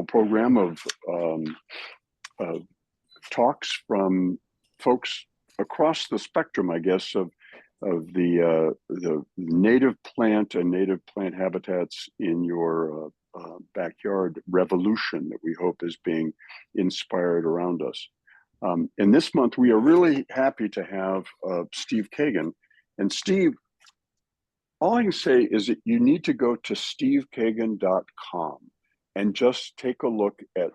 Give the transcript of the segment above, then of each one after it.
program of talks from folks across the spectrum, I guess, of the native plant and native plant habitats in your backyard revolution that we hope is being inspired around us. And this month, we are really happy to have Steve Cagan. And Steve, all I can say is that you need to go to stevecagan.com and just take a look at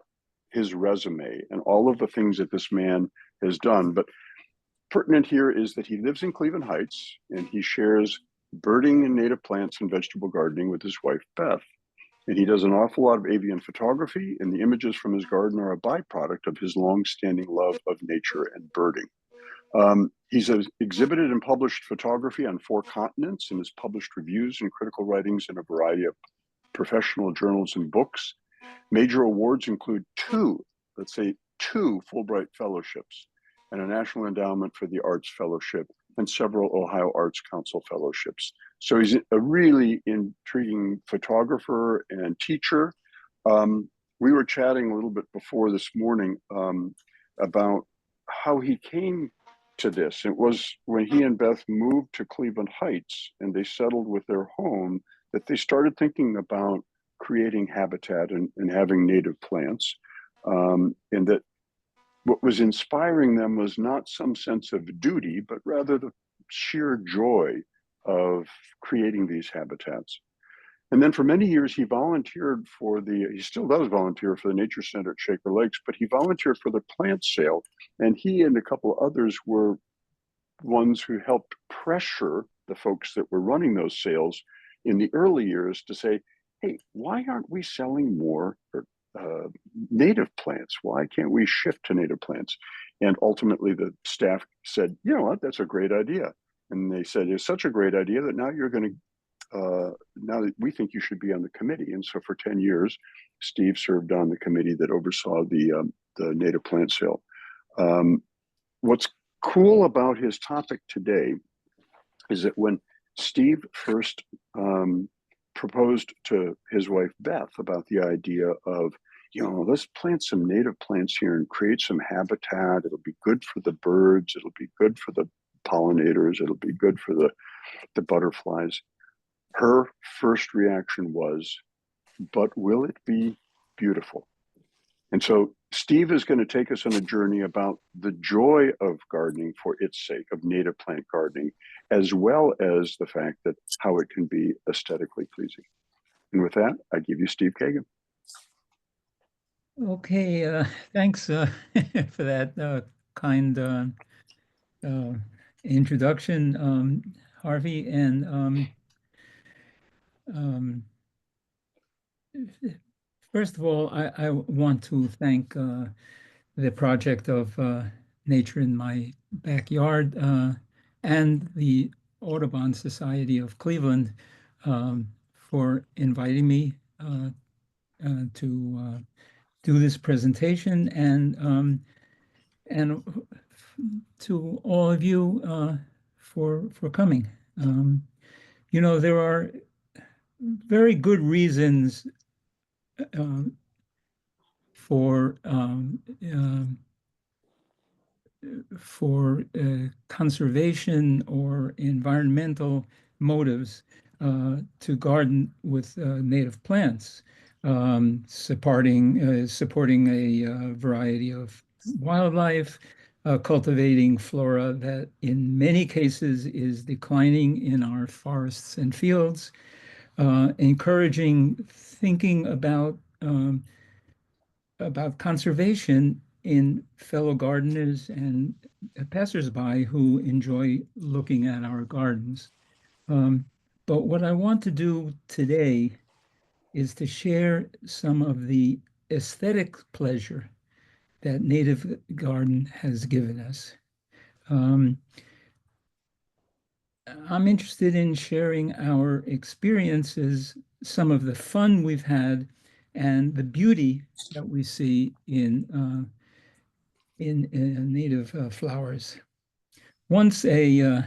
his resume and all of the things that this man has done. But pertinent here is that he lives in Cleveland Heights and he shares birding and native plants and vegetable gardening with his wife, Beth. And he does an awful lot of avian photography, and the images from his garden are a byproduct of his longstanding love of nature and birding. He's exhibited and published photography on 4 continents and has published reviews and critical writings in a variety of professional journals and books. Major awards include 2 Fulbright fellowships and a National Endowment for the Arts Fellowship and several Ohio Arts Council fellowships. So he's a really intriguing photographer and teacher. We were chatting a little bit before this morning about how he came to this. It was when he and Beth moved to Cleveland Heights and they settled with their home that they started thinking about creating habitat and having native plants. And that what was inspiring them was not some sense of duty, but rather the sheer joy of creating these habitats. And then for many years, he volunteered he still does volunteer for the Nature Center at Shaker Lakes, but he volunteered for the plant sale. And he and a couple of others were ones who helped pressure the folks that were running those sales in the early years to say, hey, why aren't we selling more native plants? Why can't we shift to native plants? And ultimately the staff said, you know what, that's a great idea. And they said, it's such a great idea that now you're going to, now that we think you should be on the committee. And so for 10 years, Steve served on the committee that oversaw the native plant sale. What's cool about his topic today is that when Steve first proposed to his wife, Beth, about the idea of, let's plant some native plants here and create some habitat. It'll be good for the birds. It'll be good for the pollinators. It'll be good for the butterflies. Her first reaction was, but will it be beautiful? And so Steve is going to take us on a journey about the joy of gardening for its sake, of native plant gardening, as well as the fact that how it can be aesthetically pleasing. And with that, I give you Steve Cagan. Okay, thanks for that kind introduction, Harvey. And first of all, I want to thank the project of Nature in My Backyard and the Audubon Society of Cleveland for inviting me to do this presentation, and to all of you for coming. There are very good reasons for conservation or environmental motives to garden with native plants, supporting a variety of wildlife, cultivating flora that in many cases is declining in our forests and fields, encouraging thinking about conservation in fellow gardeners and passersby who enjoy looking at our gardens. But what I want to do today is to share some of the aesthetic pleasure that native garden has given us. I'm interested in sharing our experiences, some of the fun we've had, and the beauty that we see in native flowers. Once a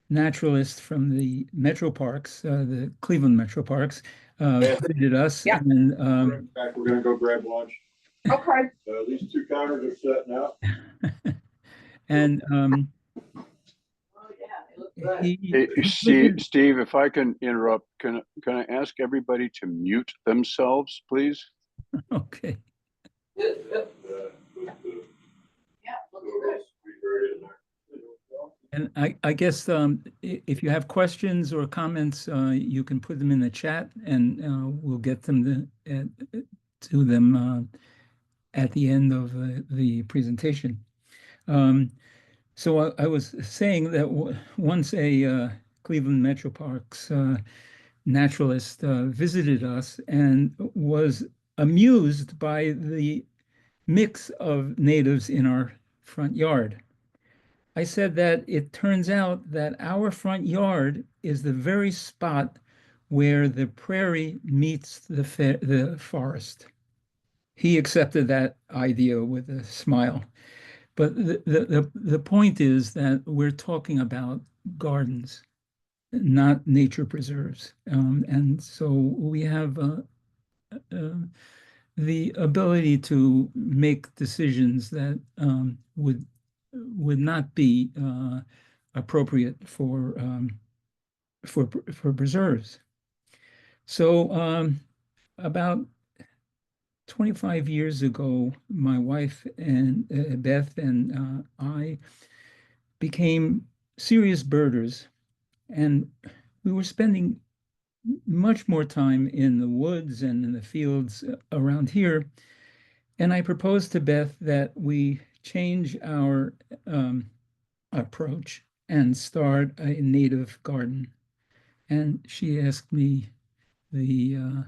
naturalist from the metro parks, the Cleveland metro parks, visited us, Yeah. and In fact, we're gonna go grab lunch. Okay. These two counters are setting up. and Oh, yeah, they look good. Hey, he Steve, visited. Steve, if I can interrupt, can I ask everybody to mute themselves, please? Okay. Yeah, looks good. And I guess if you have questions or comments, you can put them in the chat, and we'll get them to them at the end of the presentation. So I was saying that once a Cleveland Metro Parks naturalist visited us and was amused by the mix of natives in our front yard. I said that it turns out that our front yard is the very spot where the prairie meets the forest. He accepted that idea with a smile. But the point is that we're talking about gardens, not nature preserves. And so we have uh, the ability to make decisions that would not be appropriate for preserves. So about 25 years ago, my wife and Beth and I became serious birders, and we were spending much more time in the woods and in the fields around here. And I proposed to Beth that we change our approach and start a native garden. And she asked me the uh,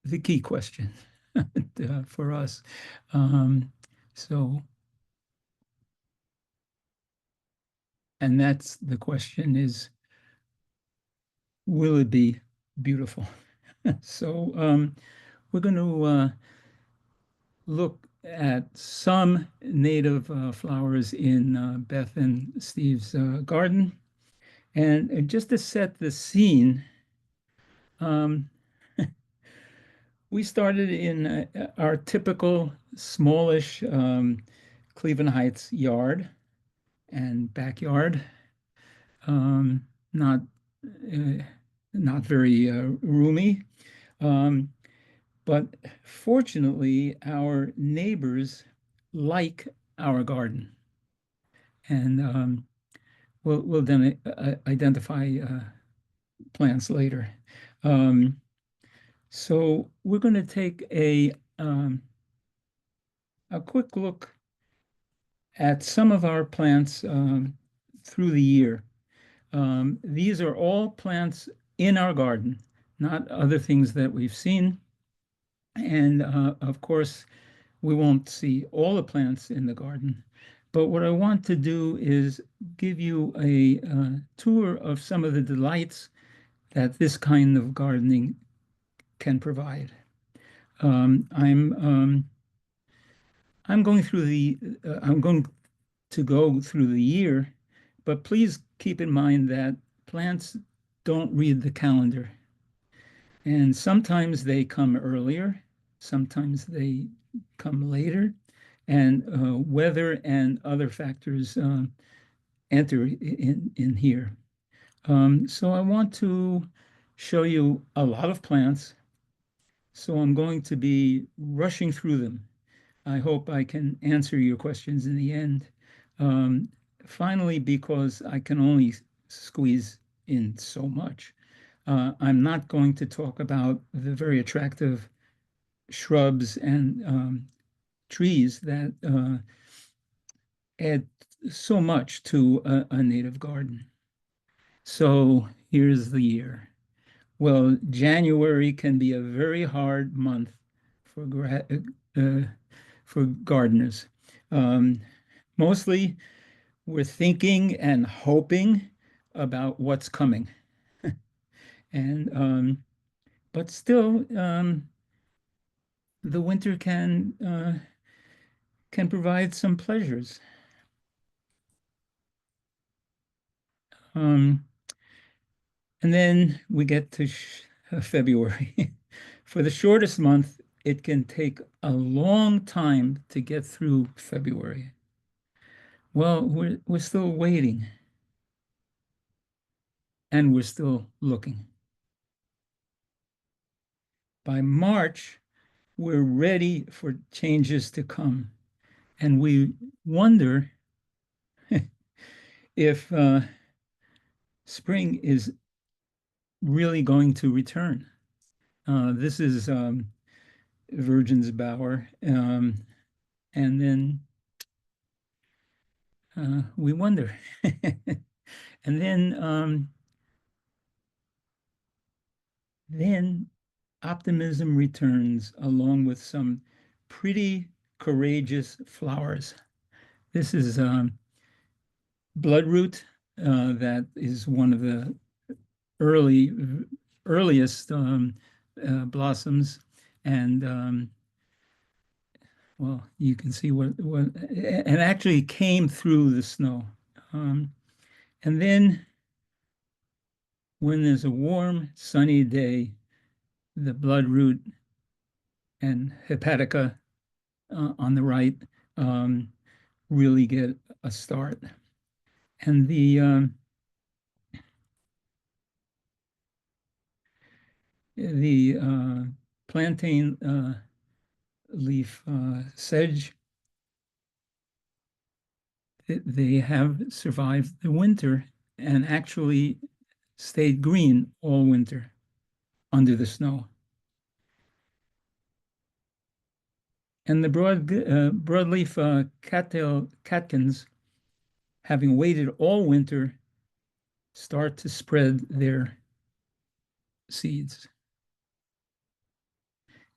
the key question for us. Um, so, and that's the question is, will it be beautiful? So we're going to look at some native flowers in Beth and Steve's garden. And just to set the scene, um, we started in our typical smallish Cleveland Heights yard and backyard. Um, not not very roomy, um, but fortunately, our neighbors like our garden, and we'll then identify plants later. Um, so we're going to take a quick look at some of our plants through the year. These are all plants in our garden, not other things that we've seen. And of course, we won't see all the plants in the garden. But what I want to do is give you a tour of some of the delights that this kind of gardening can provide. I'm going through I'm going to go through the year, but please keep in mind that plants don't read the calendar. And sometimes they come earlier, sometimes they come later, and weather and other factors enter in here. So I want to show you a lot of plants. So I'm going to be rushing through them. I hope I can answer your questions in the end. Um, Finally, because I can only squeeze in so much, I'm not going to talk about the very attractive shrubs and trees that add so much to a native garden. So here's the year. Well, January can be a very hard month for for gardeners. Um, Mostly, we're thinking and hoping about what's coming, and but still, the winter can provide some pleasures. Um, and then we get to February. For the shortest month, it can take a long time to get through February. Well, we're still waiting, and we're still looking. By March, we're ready for changes to come, and we wonder if spring is really going to return. This is Virgin's Bower, and then we wonder. And then optimism returns along with some pretty courageous flowers. This is bloodroot, that is one of the earliest blossoms, and well, you can see what and actually came through the snow. And then when there's a warm, sunny day, the bloodroot and hepatica on the right really get a start. And the plantain leaf sedge, they have survived the winter and actually stayed green all winter under the snow. And the broadleaf cattail catkins, having waited all winter, start to spread their seeds.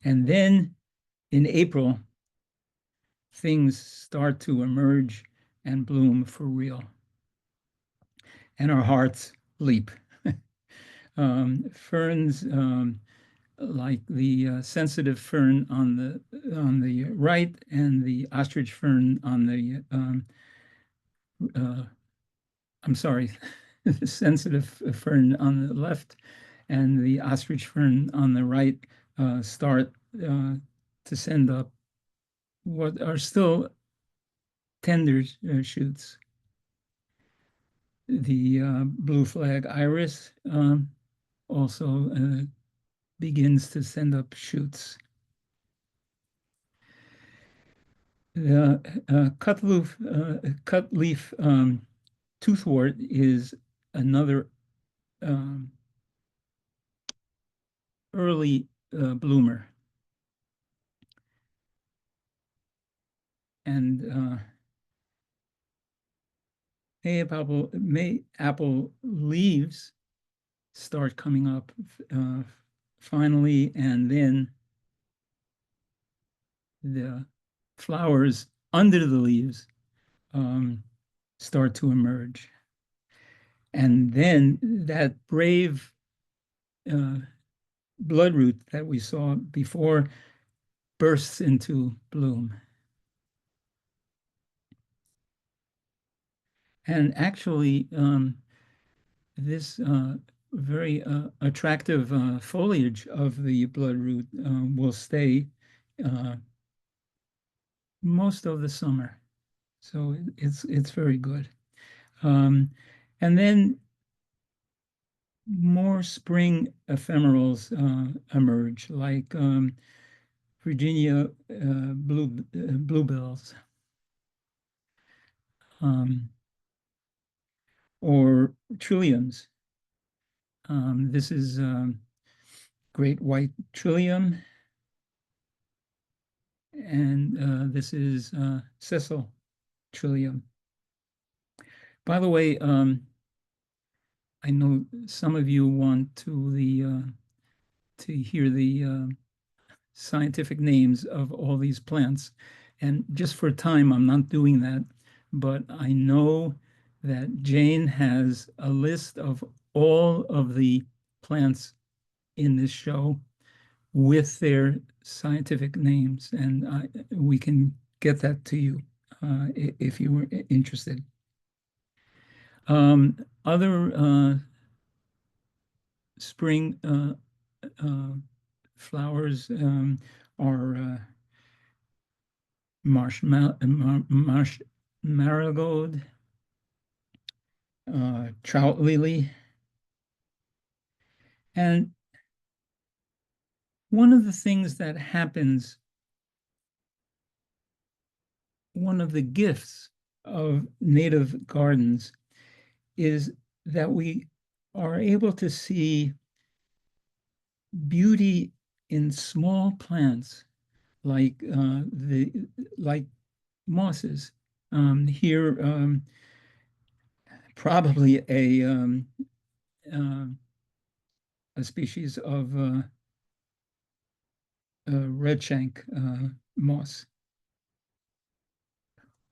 And then in April, things start to emerge and bloom for real. And our hearts leap. Ferns like the sensitive fern on the right and the ostrich fern on the I'm sorry, the sensitive fern on the left and the ostrich fern on the right start to send up what are still tender shoots. The blue flag iris also begins to send up shoots. The cut leaf toothwort is another early bloomer. And May apple leaves start coming up finally, and then the flowers under the leaves start to emerge. And then that brave bloodroot that we saw before bursts into bloom. And actually, this very attractive foliage of the bloodroot will stay most of the summer. So it's very good. And then more spring ephemerals emerge, like Virginia bluebells, or trilliums. This is great white trillium, and this is sessile trillium. By the way, I know some of you want to hear the scientific names of all these plants, and just for time, I'm not doing that. But I know that Jane has a list of all of the plants in this show with their scientific names, and we can get that to you if you were interested. Other spring flowers are marsh marigold, trout lily. And one of the things that happens, one of the gifts of native gardens is that we are able to see beauty in small plants like like mosses. Here, probably uh, a species of redshank moss,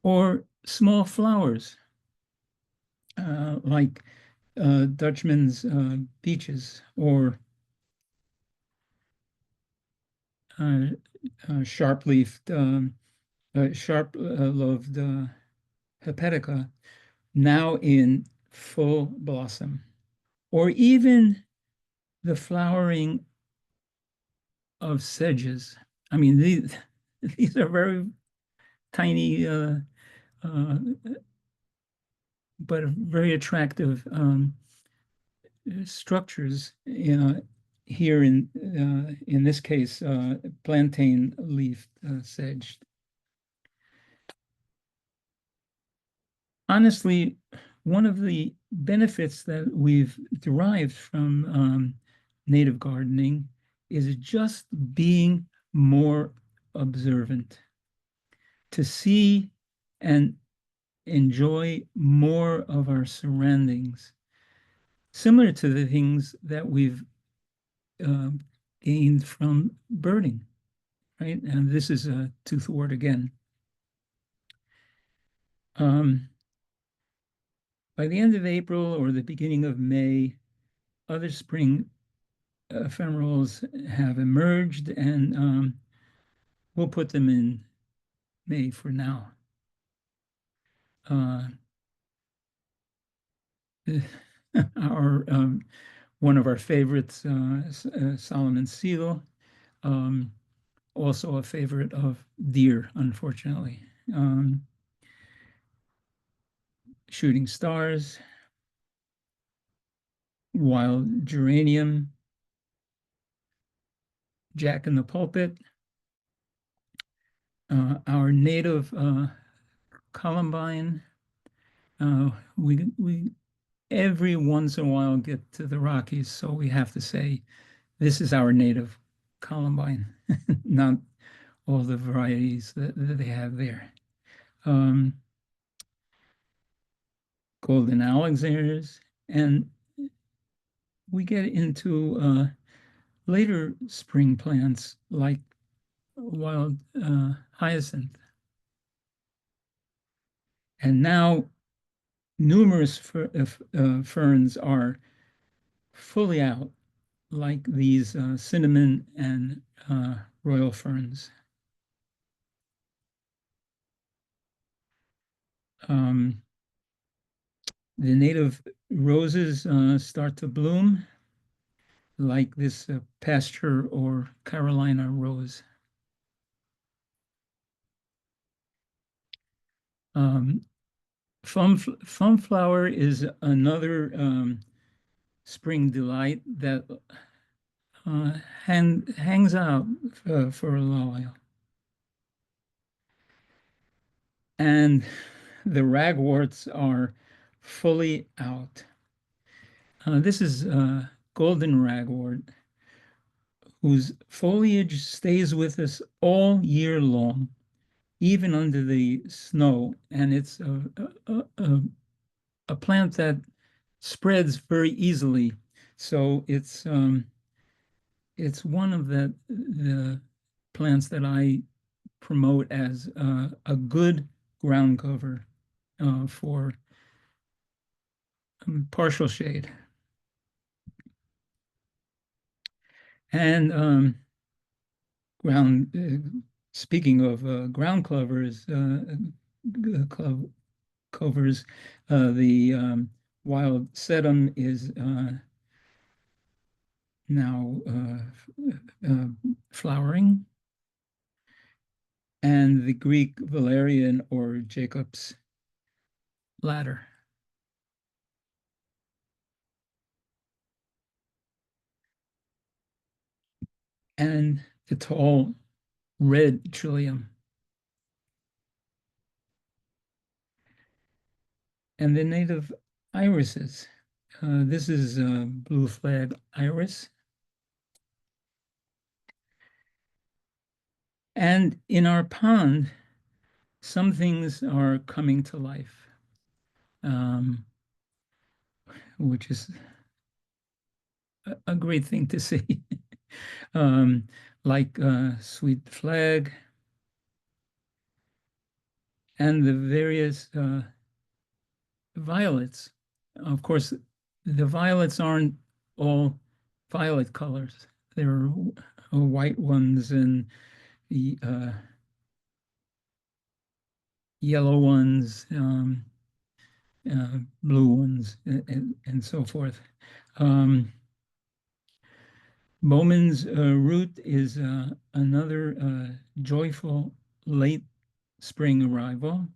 or small flowers like Dutchman's peaches, or sharp-leafed, sharp-lobed hepatica, now in full blossom, or even the flowering of sedges. I mean, these are very tiny, uh, but very attractive structures. Here in this case, plantain leaf sedge. Honestly, one of the benefits that we've derived from native gardening is just being more observant, to see and enjoy more of our surroundings, similar to the things that we've uh, gained from birding, right? And this is a toothwort again. By the end of April or the beginning of May, other spring ephemerals have emerged, and we'll put them in May for now. Our one of our favorites, Solomon's seal, also a favorite of deer, unfortunately. Shooting stars, wild geranium, Jack in the pulpit, our native columbine. We every once in a while get to the Rockies, so we have to say this is our native columbine, not all the varieties that they have there. Golden Alexanders, and we get into later spring plants like wild hyacinth. And now numerous ferns are fully out, like these cinnamon and royal ferns. The native roses start to bloom, like this pasture or Carolina rose. Fum flower is another spring delight that hangs out for a while. And the ragworts are fully out. This is golden ragwort, whose foliage stays with us all year long, even under the snow. And it's a plant that spreads very easily. So it's one of the plants that I promote as a good ground cover for partial shade. And speaking of ground covers, the wild sedum is now flowering, and the Greek valerian or Jacob's ladder. And the tall red trillium. And the native irises. This is blue flag iris. And in our pond, some things are coming to life, which is a great thing to see. Like sweet flag and the various violets. Of course, the violets aren't all violet colors. There are white ones and yellow ones, blue ones, and so forth. Bowman's root is another joyful late spring arrival.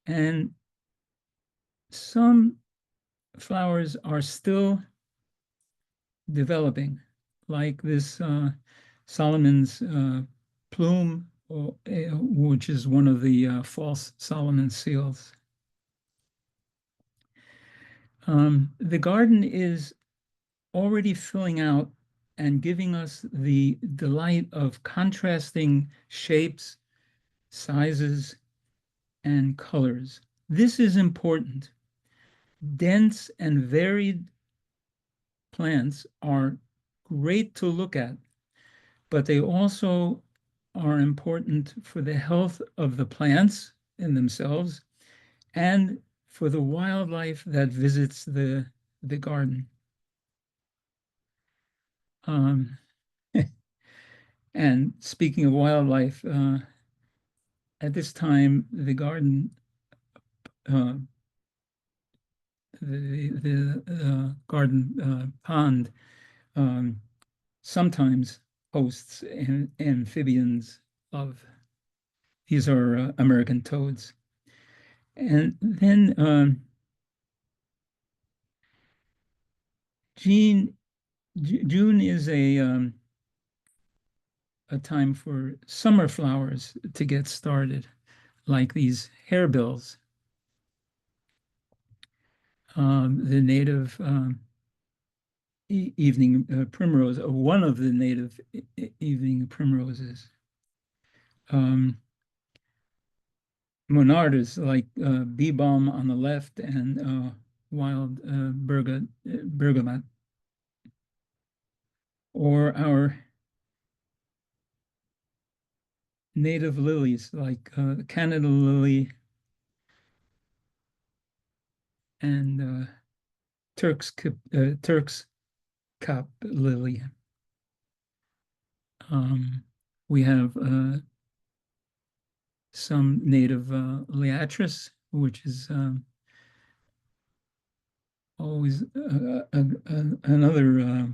And some flowers are still developing, like this Solomon's plume, which is one of the false Solomon seals. The garden is already filling out and giving us the delight of contrasting shapes, sizes, and colors. This is important. Dense and varied plants are great to look at, but they also are important for the health of the plants in themselves and for the wildlife that visits the garden. And speaking of wildlife, at this time, the garden, the garden pond sometimes hosts amphibians of, these are American toads. And then June is a time for summer flowers to get started, like these harebills, the native evening primrose, or one of the native evening primroses. Monardas, like bee balm on the left, and wild bergamot, or our native lilies, like Canada lily and Turk's cup lily. We have some native liatris, which is always another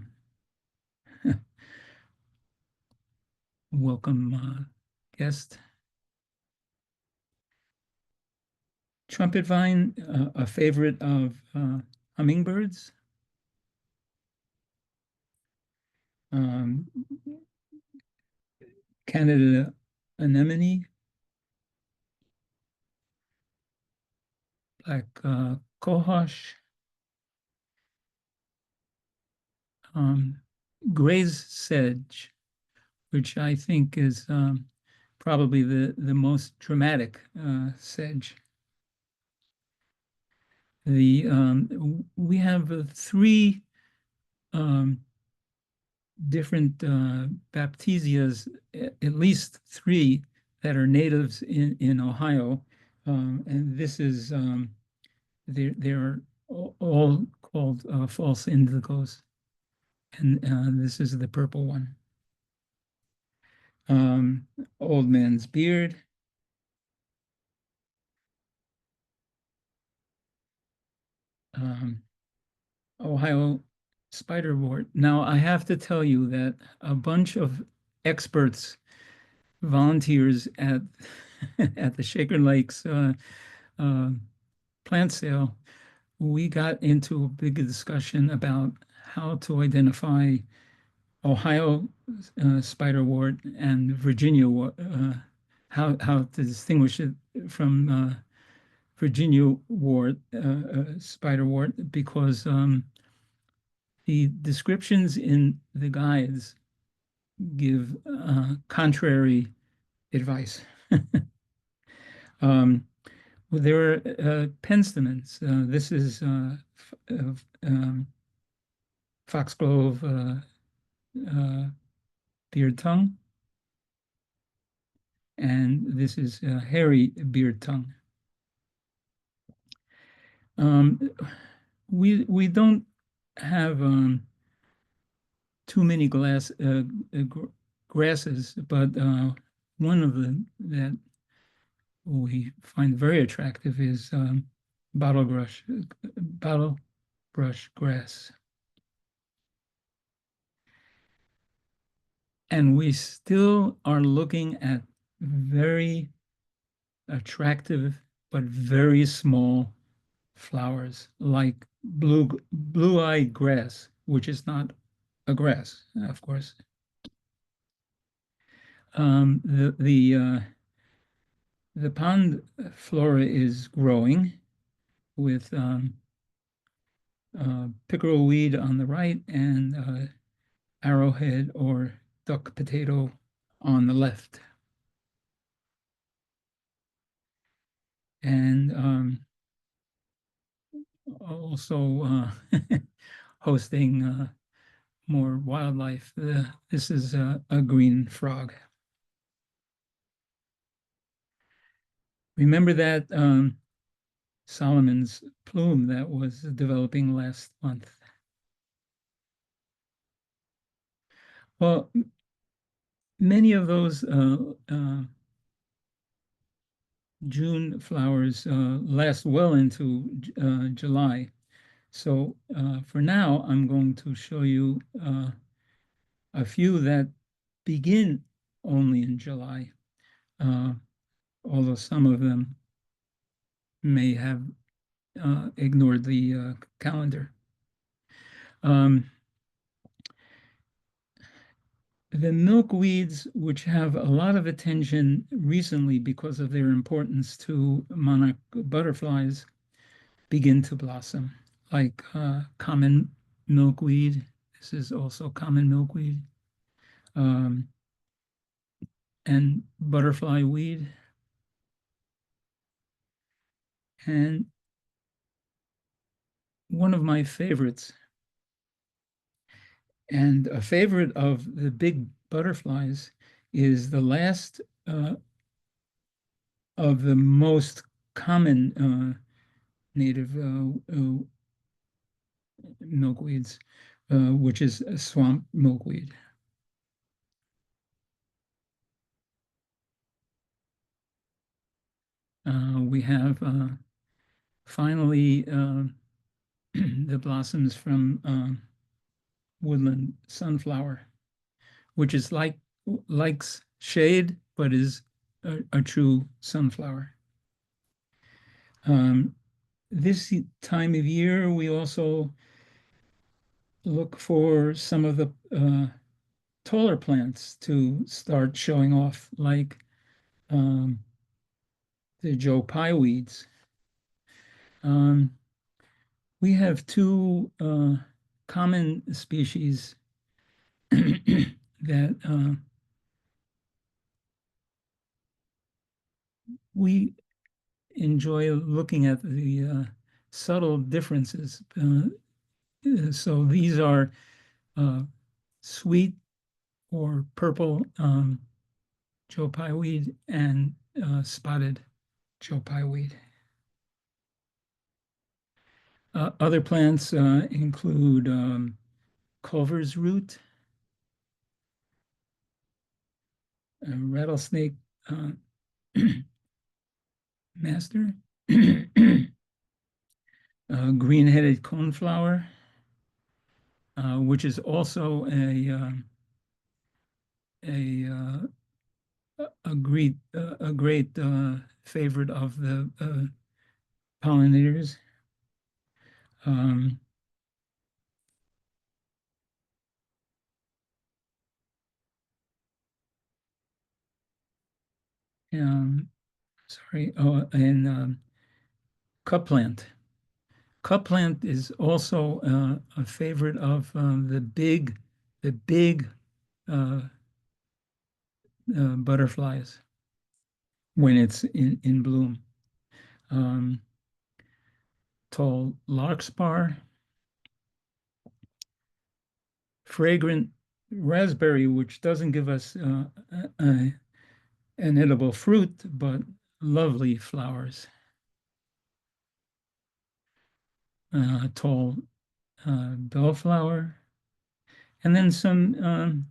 welcome guest. Trumpet vine, a favorite of hummingbirds. Canada anemone, black cohosh, Gray's sedge, which I think is probably the most dramatic sedge. We have three different baptisias, at least three that are natives in Ohio, and this is they're all called false indigos, and this is the purple one. Old man's beard. Ohio spiderwort. Now, I have to tell you that a bunch of experts, volunteers at at the Shaker Lakes uh, plant sale, we got into a big discussion about how to identify Ohio spiderwort and Virginia how to distinguish it from Virginia wort, spiderwort, because the descriptions in the guides give contrary advice. Well, there are penstemons. This is foxglove beard tongue, and this is hairy beard tongue. We don't have too many grasses, but one of them that we find very attractive is bottle brush grass. And we still are looking at very attractive but very small flowers like blue-eyed grass, which is not a grass, of course. The pond flora is growing with pickerel weed on the right and arrowhead or duck potato on the left. And also hosting more wildlife. This is a green frog. Remember that Solomon's plume that was developing last month? Well, many of those June flowers last well into July. So for now, I'm going to show you a few that begin only in July, although some of them may have ignored the calendar. The milkweeds, which have a lot of attention recently because of their importance to monarch butterflies, begin to blossom, like common milkweed. This is also common milkweed. And butterfly weed. And one of my favorites, and a favorite of the big butterflies, is the last of the most common native milkweeds, which is a swamp milkweed. We have finally the blossoms from woodland sunflower, which is likes shade, but is a true sunflower. This time of year, we also look for some of the taller plants to start showing off, like the Joe Pye weeds. We have two common species that we enjoy looking at the subtle differences. So these are sweet or purple Joe Pye weed and spotted Joe Pye weed. Other plants include Culver's root, rattlesnake master, green-headed coneflower, which is also a great favorite of the pollinators. Um, Sorry. Oh, and cup plant. Cup plant is also a favorite of the big uh, butterflies when it's in bloom. Um, Tall larkspur, fragrant raspberry, which doesn't give us an edible fruit, but lovely flowers. Tall bellflower, and then some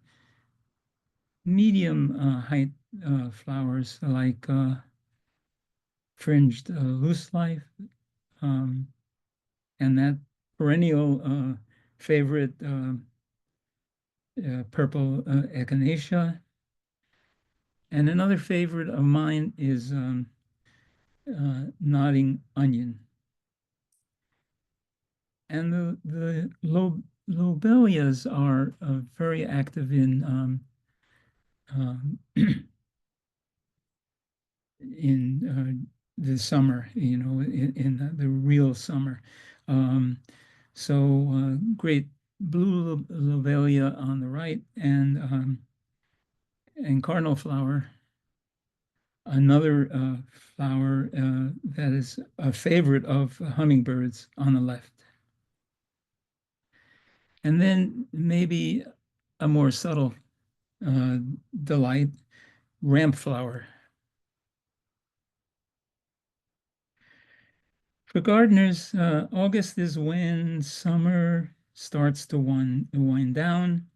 medium height flowers like fringed loose life, um, and that perennial favorite purple echinacea. And another favorite of mine is nodding onion. And the lobelias are very active in the summer, in the real summer. So great blue lobelia on the right, and cardinal flower, another flower that is a favorite of hummingbirds on the left. And then maybe a more subtle delight, ramp flower. For gardeners, August is when summer starts to wind down,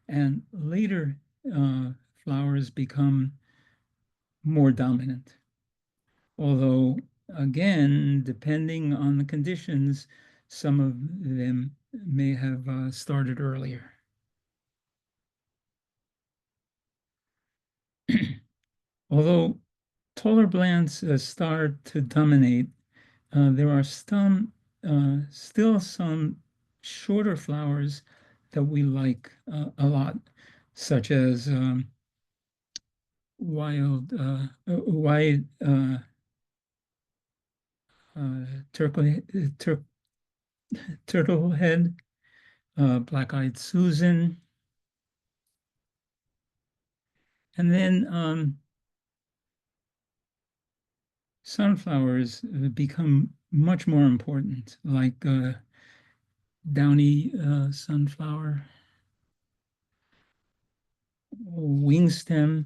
and later flowers become more dominant. Although, again, depending on the conditions, some of them may have started earlier. Although taller plants start to dominate, there are still some shorter flowers that we like a lot, such as wide turtle turtlehead, black-eyed Susan, and then sunflowers become much more important, like downy sunflower, wingstem,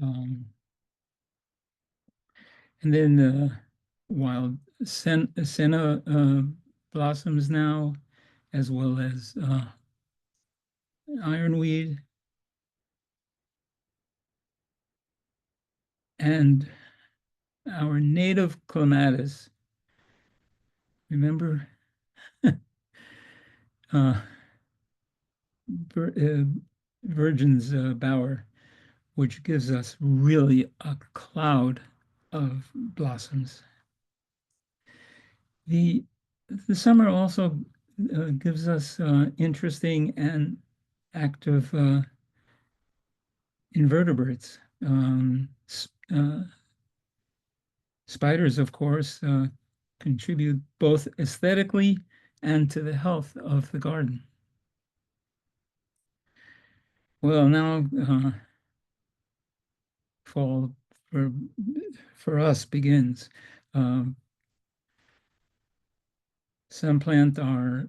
um, and then wild senna blossoms now, as well as ironweed, and our native clematis. Remember, uh, Virgin's bower, which gives us really a cloud of blossoms. The summer also gives us interesting and active invertebrates. Spiders, of course, contribute both aesthetically and to the health of the garden. Well, now fall for us begins. Um, some plants are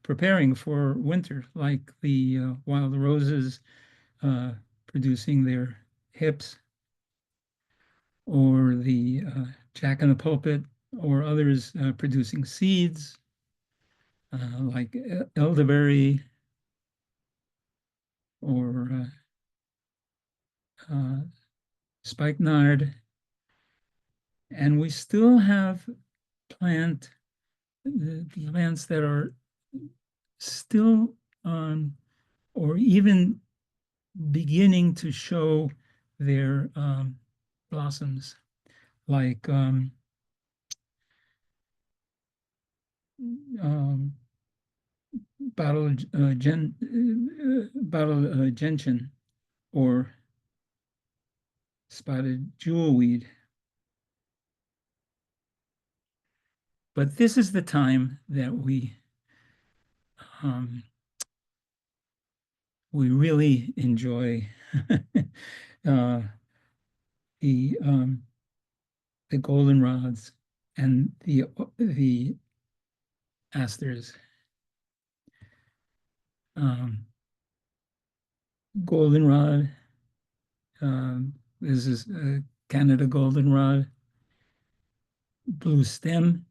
preparing for winter, like the wild roses producing their hips, or the jack in the pulpit, or others producing seeds, like elderberry or spikenard. And we still have plant the plants that are still on or even beginning to show their blossoms, like um, bottle gentian or spotted jewelweed. But this is the time that um, we really enjoy uh, the goldenrods and the asters. Goldenrod. This is Canada goldenrod, blue stem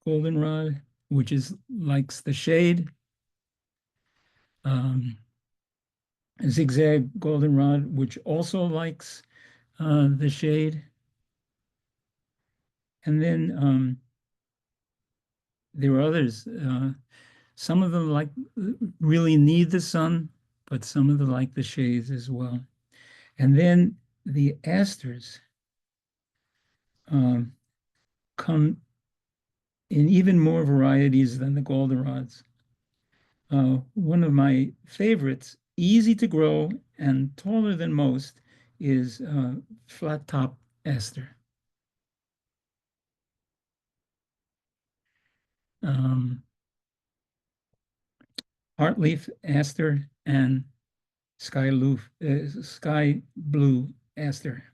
goldenrod, which likes the shade. Zigzag goldenrod, which also likes the shade. And then there are others. Some of them really need the sun, but some of them like the shades as well. And then the asters come in even more varieties than the goldenrods. One of my favorites, easy to grow and taller than most, is flat top aster. Heartleaf aster and sky blue aster.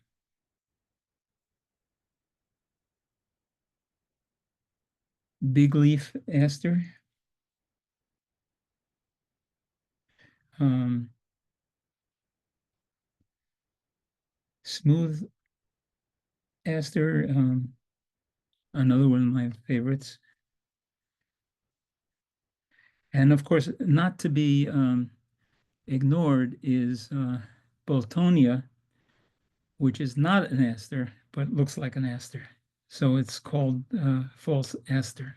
Big leaf aster. Smooth aster, another one of my favorites. And of course, not to be ignored is Boltonia, which is not an aster, but looks like an aster. So it's called false aster.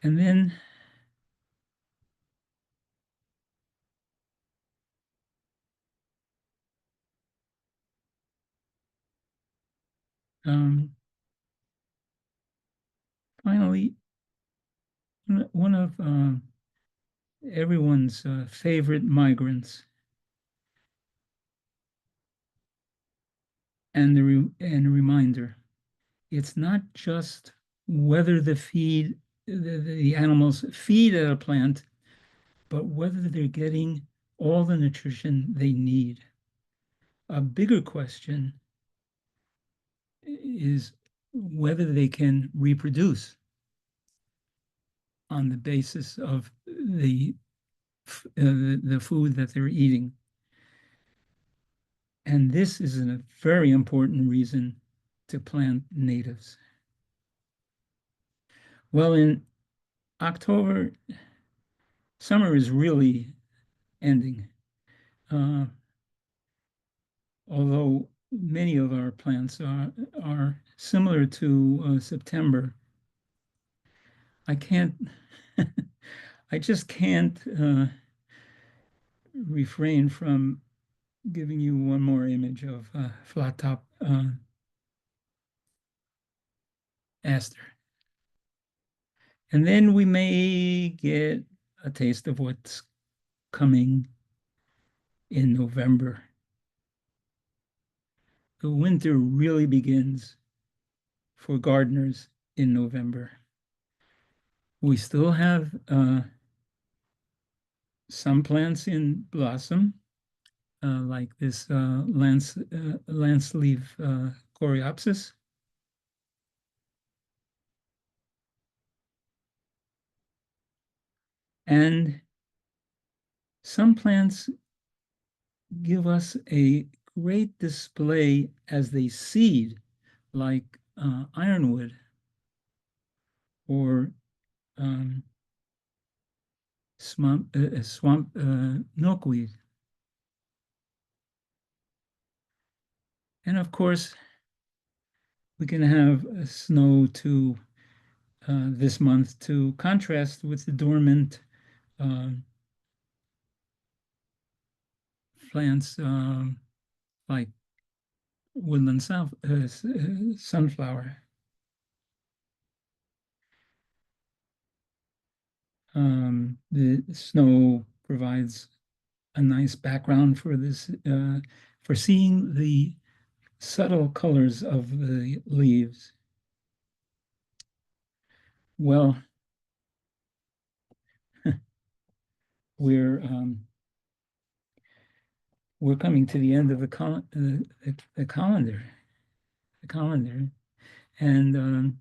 And then finally, one of everyone's favorite migrants, and a reminder, it's not just whether the animals feed at a plant, but whether they're getting all the nutrition they need. A bigger question is whether they can reproduce on the basis of the food that they're eating. And this is a very important reason to plant natives. Well, in October, summer is really ending. Although many of our plants are similar to September, I just can't refrain from giving you one more image of flat top aster. And then we may get a taste of what's coming in November. The winter really begins for gardeners in November. We still have some plants in blossom, like this lance leaf coreopsis. And some plants give us a great display as they seed, like ironwood or swamp milkweed. And of course, we can have snow to this month to contrast with the dormant plants like woodland sunflower. The snow provides a nice background for this, for seeing the subtle colors of the leaves. Well, we're coming to the end of the calendar, and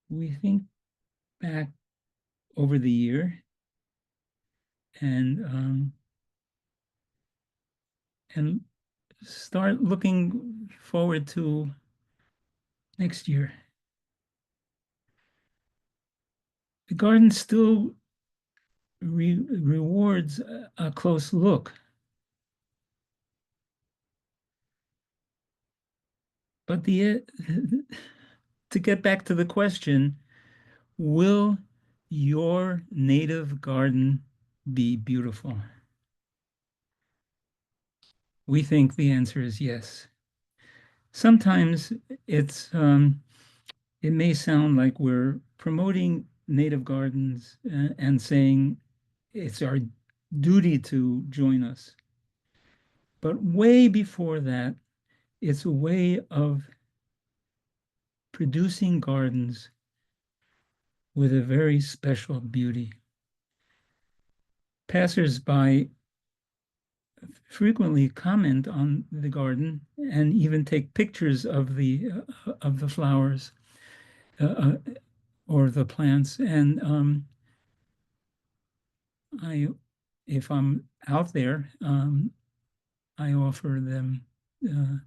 we think back over the year and start looking forward to next year. The garden still rewards a close look. But to get back to the question, will your native garden be beautiful? We think the answer is yes. Sometimes it may sound like we're promoting native gardens and saying it's our duty to join us. But way before that, it's a way of producing gardens with a very special beauty. Passers-by frequently comment on the garden and even take pictures of the flowers or the plants. And if I'm out there, I offer them the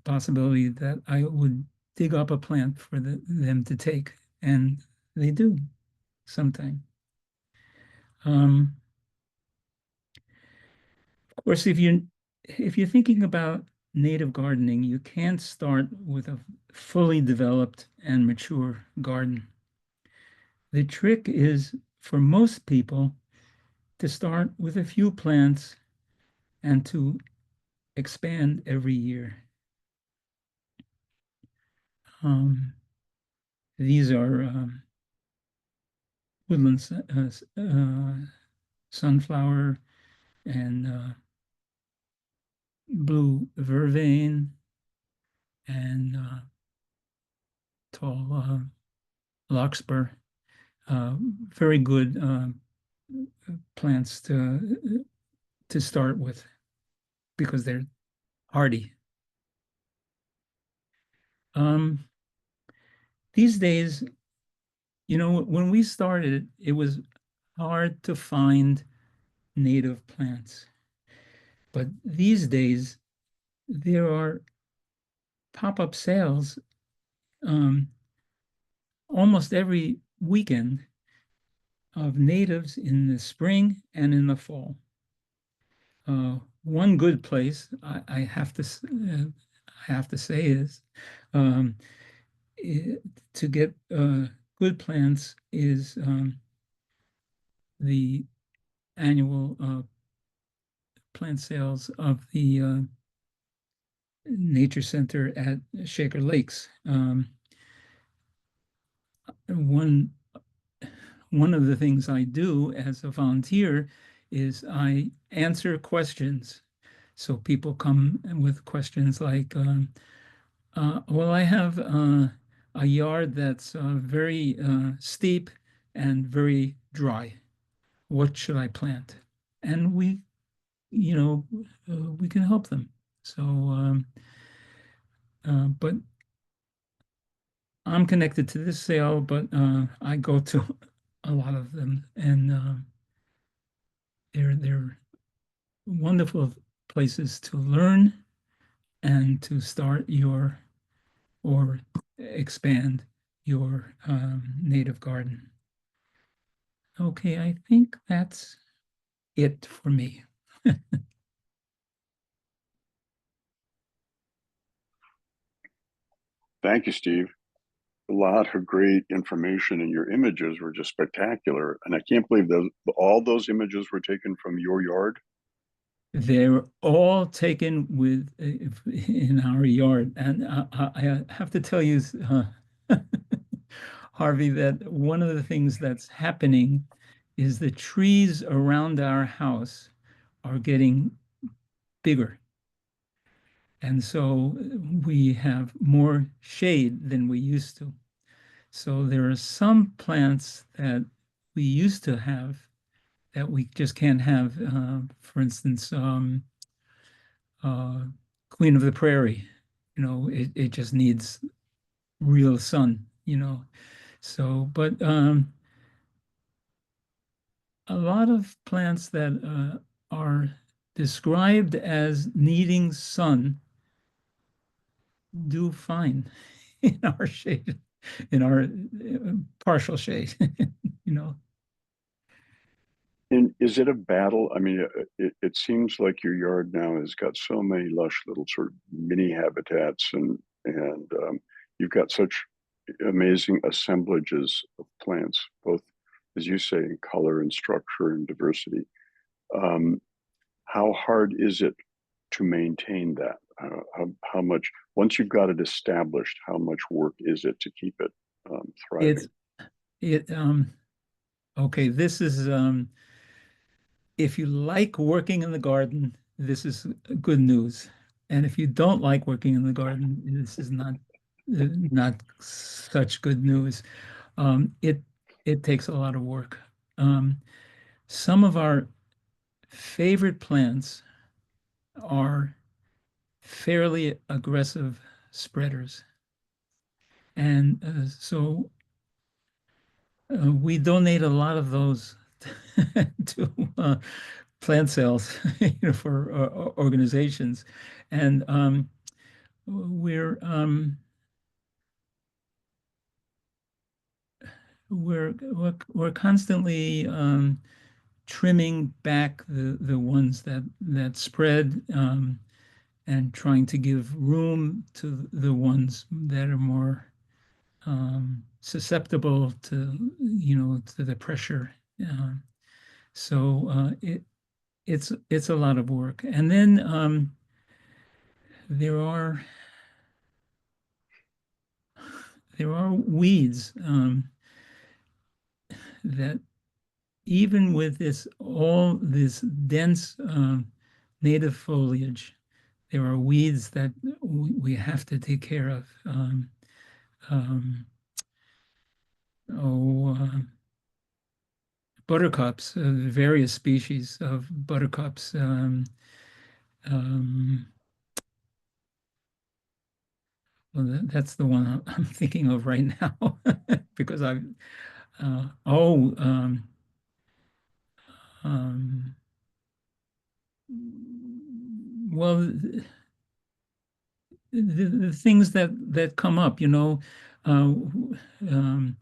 possibility that I would dig up a plant for them to take, and they do sometimes. Of course, if you're thinking about native gardening, you can't start with a fully developed and mature garden. The trick is for most people to start with a few plants and to expand every year. These are woodland sunflower and blue vervain and tall larkspur. Very good plants to start with because they're hardy. These days, when we started, it was hard to find native plants. But these days, there are pop-up sales almost every weekend of natives in the spring and in the fall. One good place I have to say is to get good plants is the annual plant sales of the Nature Center at Shaker Lakes. One of the things I do as a volunteer is I answer questions. So people come with questions like, well, I have a yard that's very steep and very dry. What should I plant? And we can help them. So, but I'm connected to this sale, but I go to a lot of them, and they're wonderful places to learn and to start or expand your native garden. Okay, I think that's it for me. Thank you, Steve. A lot of great information, and your images were just spectacular. And I can't believe all those images were taken from your yard. They're all taken with in our yard, and I have to tell you, Harvey, that one of the things that's happening is the trees around our house are getting bigger. And so we have more shade than we used to. So there are some plants that we used to have that we just can't have. For instance, uh, Queen of the Prairie, it just needs real sun. So, but a lot of plants that are described as needing sun do fine in our shade, in our partial shade, you know. And is it a battle? I mean, it seems like your yard now has got so many lush little sort of mini habitats, and you've got such amazing assemblages of plants, both, as you say, in color and structure and diversity. Um, how hard is it to maintain that? How much, once you've got it established, how much work is it to keep it thriving? It okay, this is if you like working in the garden, this is good news. And if you don't like working in the garden, this is not such good news. It takes a lot of work. Um, some of our favorite plants are fairly aggressive spreaders. And so we donate a lot of those to plant sales, for organizations, and we're um, we're constantly trimming back the ones that spread, and trying to give room to the ones that are more susceptible to the pressure. So it's a lot of work. And then there are weeds that even with all this dense native foliage, there are weeds that we have to take care of. Um, oh, buttercups, various species of buttercups. Um, well, that's the one I'm thinking of right now because I've, oh, um, well, the things that come up, um,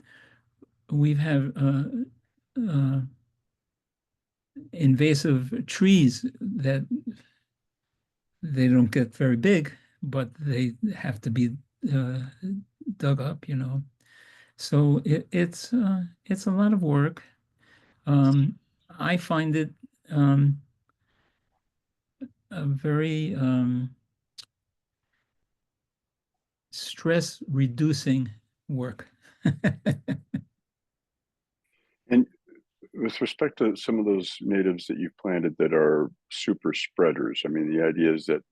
we've had invasive trees that they don't get very big, but they have to be uh, dug up. So it's a lot of work. Um, I find it a very stress reducing work. And with respect to some of those natives that you've planted that are super spreaders, I mean, the idea is that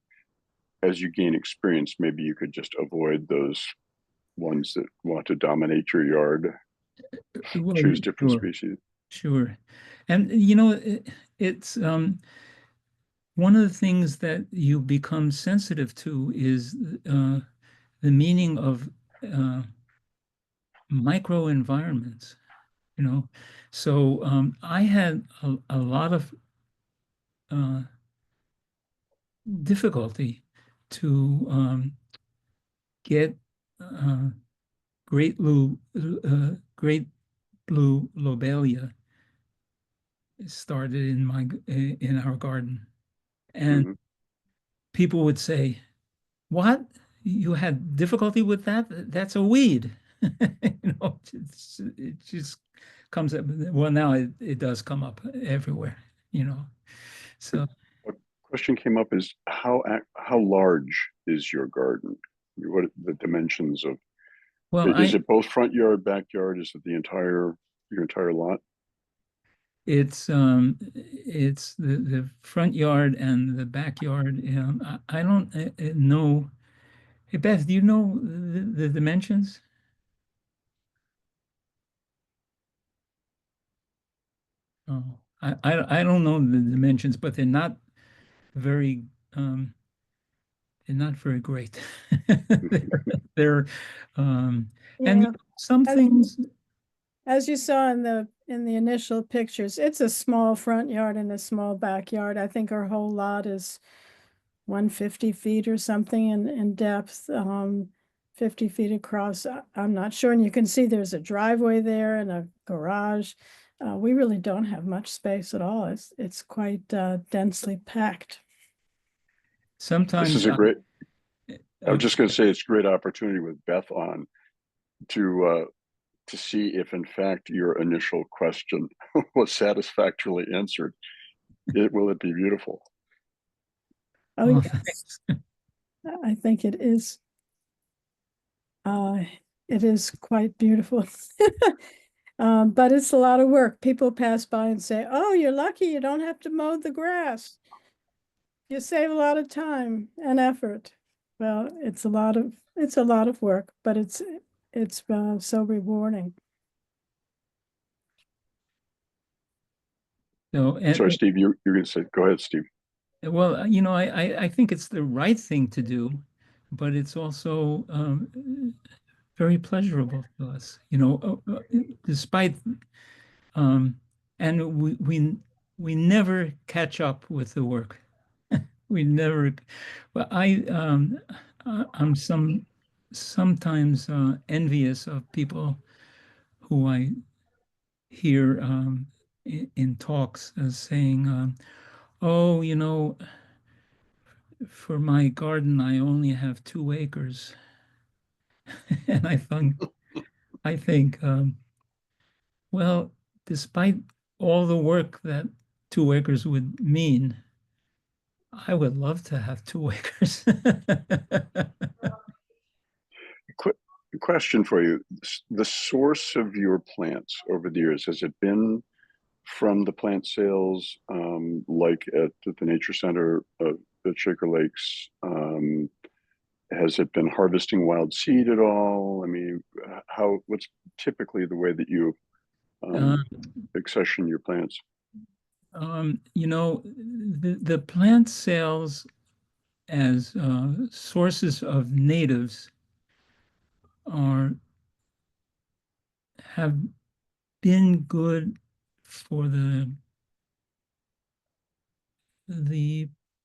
as you gain experience, maybe you could just avoid those ones that want to dominate your yard, Well, choose different sure, species. sure. And it's one of the things that you become sensitive to is the meaning of uh, microenvironments, you know. So I had a lot of uh, difficulty to get uh, great blue lobelia started in our garden, and Mm-hmm. people would say, "What? you had difficulty with that? That's a weed. It just comes up. Well, now it does come up everywhere, you know. So, A question came up is how large is your garden? What are the dimensions of well, is it both front yard, backyard? Is it your entire lot? it's the front yard and the backyard. I don't know. Hey, Beth, do you know the dimensions? Oh, I don't know the dimensions, but very um, they're not very great. They're and you Yeah, know, some as, things. as you saw in the initial pictures, it's a small front yard and a small backyard. I think our whole lot is 150 feet or something in depth, 50 feet across. I'm not sure. And you can see there's a driveway there and a garage. We really don't have much space at all. It's quite densely packed. This Sometimes is a great. I was uh, just going to say it's a great opportunity with Beth on to to see if, in fact, your initial question was satisfactorily answered. Will it be beautiful? Oh, oh, yes, I think it is. Uh, it is quite beautiful. But it's a lot of work. People pass by and say, "Oh, you're lucky you don't have to mow the grass. You save a lot of time and effort." Well, it's a lot of work, but it's so rewarding. so Sorry, Steve, you're going to say, go ahead, Steve. well, I think it's the right thing to do, but it's also very pleasurable to us, despite um, and we never catch up with the work. We never. Well, I'm sometimes envious of people who I hear in talks as saying, "Oh, for my garden, I only have 2 acres," and I think, well, despite all the work that 2 acres would mean, I would love to have 2 acres. Quick question for you: the source of your plants over the years, has it been from the plant sales, like at the Nature Center at Shaker Lakes? Has it been harvesting wild seed at all? I mean, what's typically the way that you Uh, accession your plants? the plant sales as sources of natives are have been good for the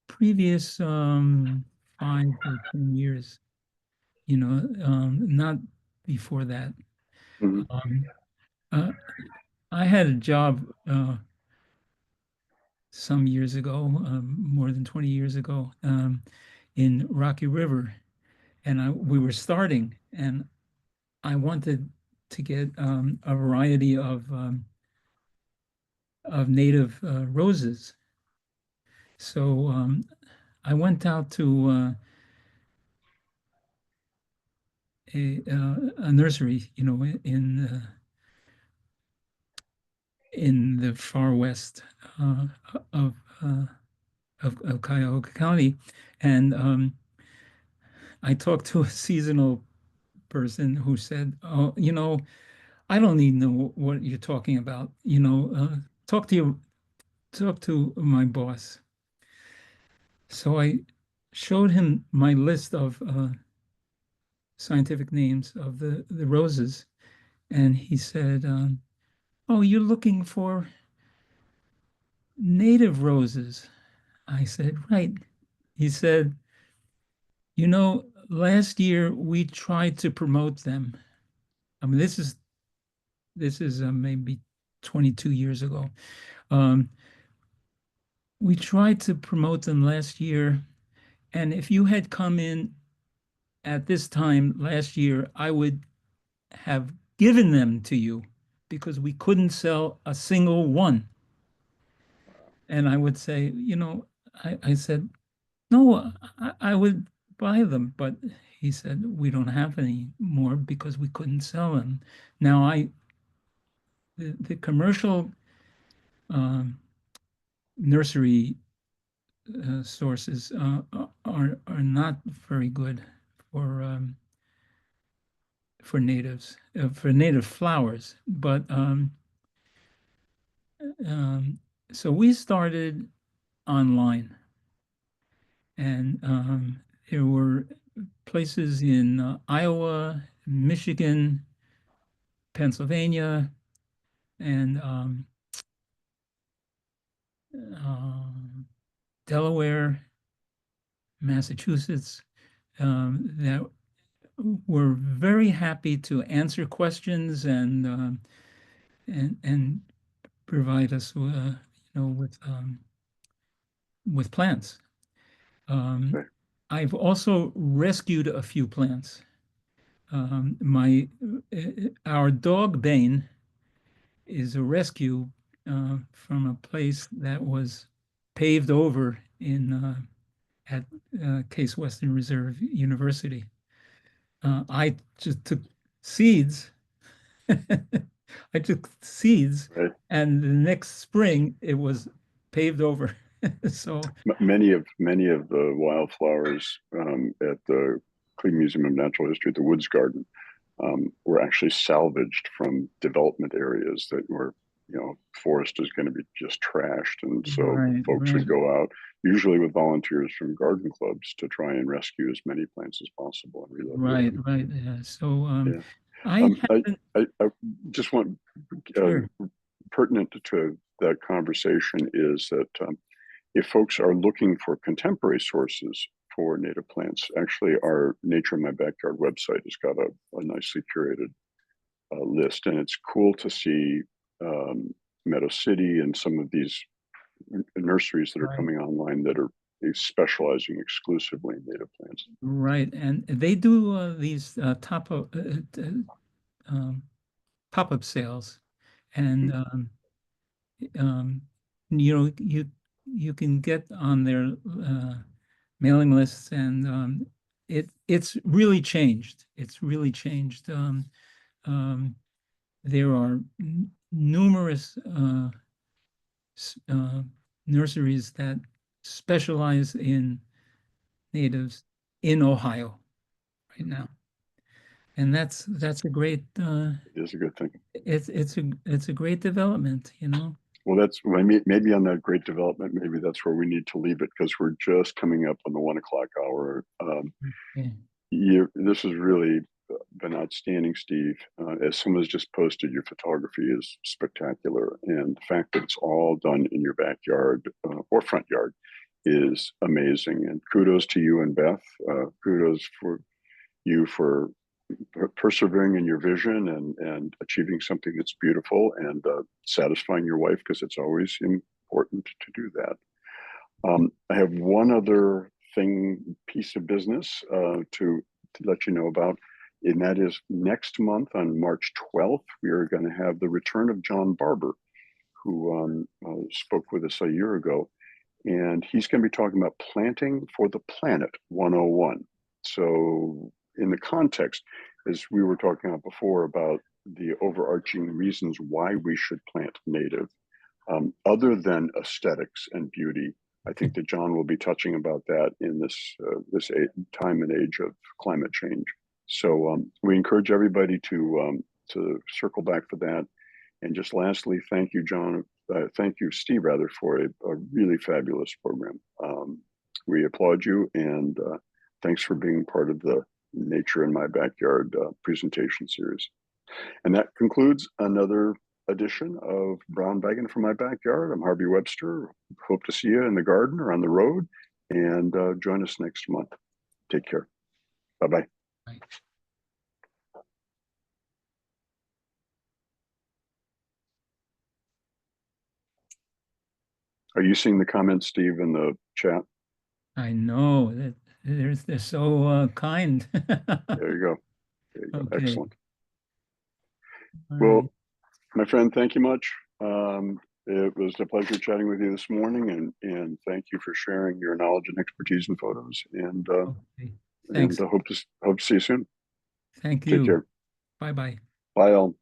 previous 5 or 10 years. Not before that. Mhm. Um, uh, I had a job some years ago, more than 20 years ago, in Rocky River, and we were starting, and I wanted to get a variety of native roses. So I went out to a nursery, in the far west uh, of, uh, of Cuyahoga County, and I talked to a seasonal person who said, "Oh, I don't even know what you're talking about. Talk to talk to my boss." So I showed him my list of scientific names of the roses, and he said, "Oh, you're looking for native roses." I said, "Right." He said, last year we tried to promote them. I mean, this is maybe 22 years ago. Um, we tried to promote them last year, and if you had come in at this time last year, I would have given them to you because we couldn't sell a single one. And I would say, I said, no, I would buy them. But he said, we don't have any more because we couldn't sell them. Now, the commercial nursery sources are not very good for natives, for native flowers. But so we started online, and there were places in Iowa, Michigan, Pennsylvania, and Delaware, Massachusetts, that were very happy to answer questions and provide us, with plants. Okay. I've also rescued a few plants. Our dog Bane is a rescue from a place that was paved over at Case Western Reserve University. I just took seeds. I took seeds, Right. and the next spring it was paved over. So Many of the wildflowers at the Cleveland Museum of Natural History, the Woods Garden, were actually salvaged from development areas that were, forest is going to be just trashed, and so Right, folks would right. go out, usually with volunteers from garden clubs, to try and rescue as many plants as possible and relocate them. Right. Yeah. So Yeah. I haven't. I just want Sure. pertinent to that conversation is that if folks are looking for contemporary sources for native plants, actually our Nature in My Backyard website has got a nicely curated list, and it's cool to see Meadow City and some of these nurseries that are Right. coming online that are specializing exclusively in native plants. Right, and they do these um, pop-up sales, and um, you can get on their mailing lists, and it's really changed. It's really changed. There are numerous nurseries that specialize in natives in Ohio right now, and that's a great It is a good thing. it's a great development, Well, that's maybe on that great development, maybe that's where we need to leave it, because we're just coming up on the 1 o'clock hour. Yeah. This has really been outstanding, Steve. As someone has just posted, your photography is spectacular, and the fact that it's all done in your backyard or front yard is amazing. And kudos to you and Beth. Kudos for you for persevering in your vision and achieving something that's beautiful and satisfying your wife, because it's always important to do that. I have one other piece of business to let you know about, and that is next month on March 12th, we are going to have the return of John Barber, who spoke with us a year ago, and he's going to be talking about planting for the planet 101. So in the context, as we were talking about before, about the overarching reasons why we should plant native, other than aesthetics and beauty, I think that John will be touching about that in this time and age of climate change. So we encourage everybody to circle back for that. And just lastly, thank you, John. Thank you, Steve, rather, for a really fabulous program. We applaud you, and thanks for being part of the Nature in My Backyard presentation series. And that concludes another edition of Brown Bagging from My Backyard. I'm Harvey Webster. Hope to see you in the garden or on the road, and join us next month. Take care. Bye-bye. Right. Are you seeing the comments, Steve, in the chat? I know that They're so kind. There you go. There you go. Okay. Excellent. All Well, right. my friend, thank you much. It was a pleasure chatting with you this morning, and thank you for sharing your knowledge and expertise in photos. And Okay. Thanks. hope to see you soon. Thank Take you. care. Bye-bye. Bye, all.